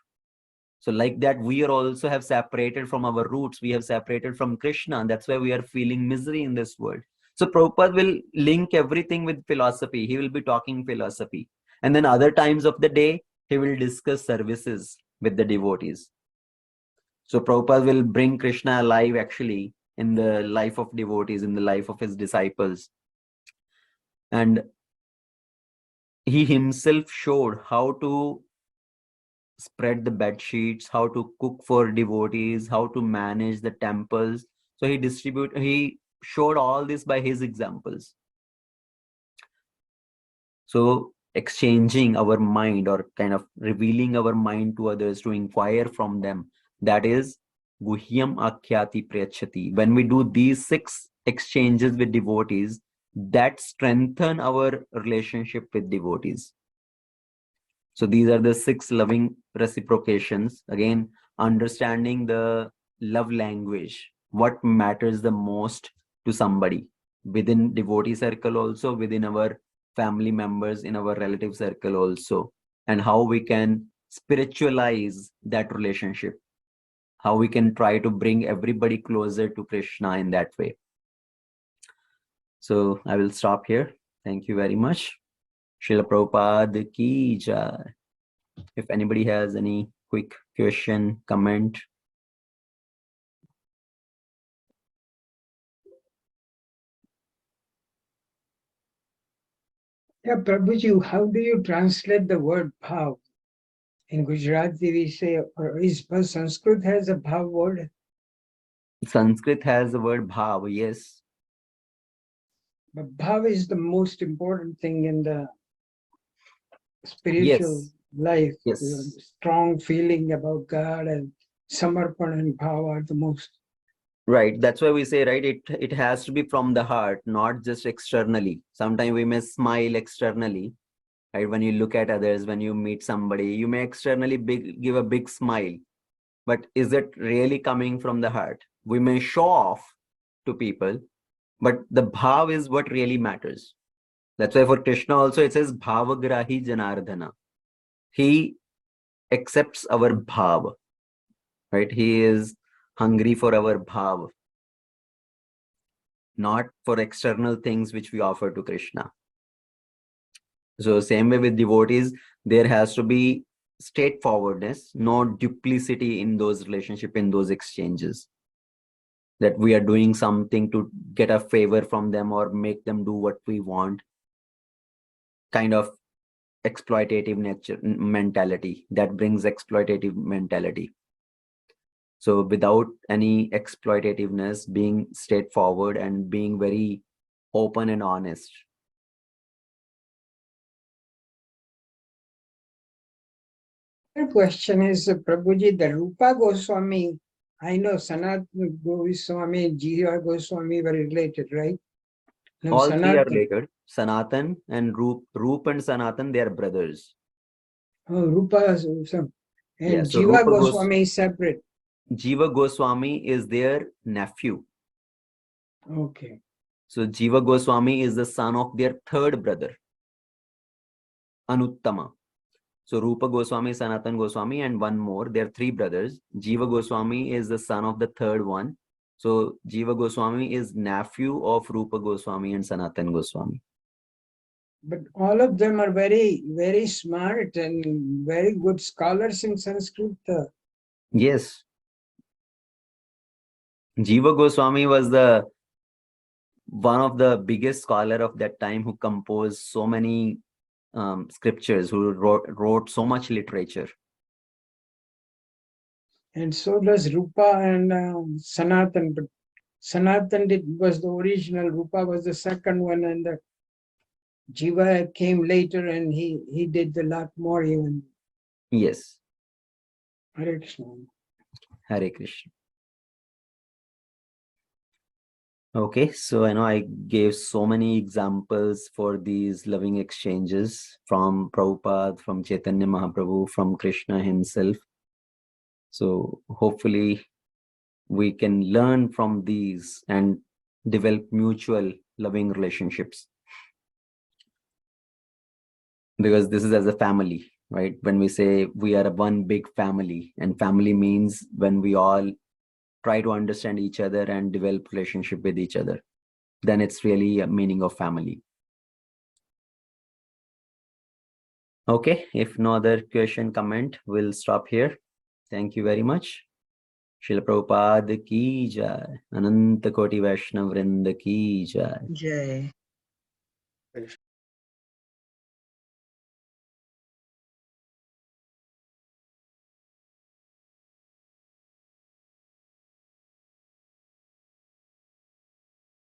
So like that, we are also have separated from our roots. We have separated from Krishna. That's why we are feeling misery in this world. So Prabhupada will link everything with philosophy. He will be talking philosophy. And then other times of the day, he will discuss services with the devotees. So Prabhupada will bring Krishna alive actually in the life of devotees, in the life of his disciples. And he himself showed how to spread the bed sheets, how to cook for devotees, how to manage the temples. So he showed all this by his examples. So exchanging our mind, or kind of revealing our mind to others, to inquire from them, that is Guhyam Akhyati Priyachati. When we do these 6 exchanges with devotees, that strengthen our relationship with devotees. So these are the 6 loving reciprocations. Again, understanding the love language, what matters the most to somebody within devotee circle, also within our family members, in our relative circle also, and how we can spiritualize that relationship, how we can try to bring everybody closer to Krishna in that way. So I will stop here. Thank you very much. Srila Prabhupada ki jai. If anybody has any quick question, comment. Yeah, Prabhuji, how do you translate the word bhav? In Gujarati, we say, or is Sanskrit has a bhav word? Sanskrit has the word bhav, yes. But bhav is the most important thing in the spiritual life. Yes. Strong feeling about God and samarpan and bhav are the most. Right. That's why we say, right, it has to be from the heart, not just externally. Sometimes we may smile externally, right? When you look at others, when you meet somebody, you may externally give a big smile. But is it really coming from the heart? We may show off to people, but the bhav is what really matters. That's why for Krishna also it says bhavagrahi janardhana. He accepts our bhav, right? He is hungry for our bhav, not for external things which we offer to Krishna. So same way with devotees, there has to be straightforwardness, no duplicity in those relationship, in those exchanges, that we are doing something to get a favor from them or make them do what we want. Kind of exploitative mentality that brings exploitative mentality. So without any exploitativeness, being straightforward and being very open and honest. The question is, Prabhuji, the Rupa Goswami, I know Sanatana Goswami, Jiva Goswami were related, right? No, All three are related. Sanatan and Roop and Sanatan, they are brothers. Oh, Rupa, and Yeah, so Jiva Rupa Goswami is separate. Jiva Goswami is their nephew. Okay. So Jiva Goswami is the son of their 3rd brother, Anuttama. So Rupa Goswami, Sanatan Goswami, and one more. They're 3 brothers. Jiva Goswami is the son of the 3rd one. So Jiva Goswami is nephew of Rupa Goswami and Sanatan Goswami. But all of them are very, very smart and very good scholars in Sanskrit. Yes. Jiva Goswami was one of the biggest scholar of that time, who composed so many scriptures, who wrote so much literature. And so does Rupa and Sanatan. But Sanatan was the original, Rupa was the second one, and the Jiva came later, and he did a lot more even. Yes. Hare Krishna. Hare Krishna. Okay, so I know I gave so many examples for these loving exchanges from Prabhupada, from Chaitanya Mahaprabhu, from Krishna himself. So hopefully we can learn from these and develop mutual loving relationships. Because this is as a family, right? When we say we are one big family, and family means when we all try to understand each other and develop relationship with each other, then it's really a meaning of family. Okay, if no other question, comment, we'll stop here. Thank you very much. Srila Prabhupada ki jai. Ananta Koti Vaishnav Vrinda ki jai. Jai.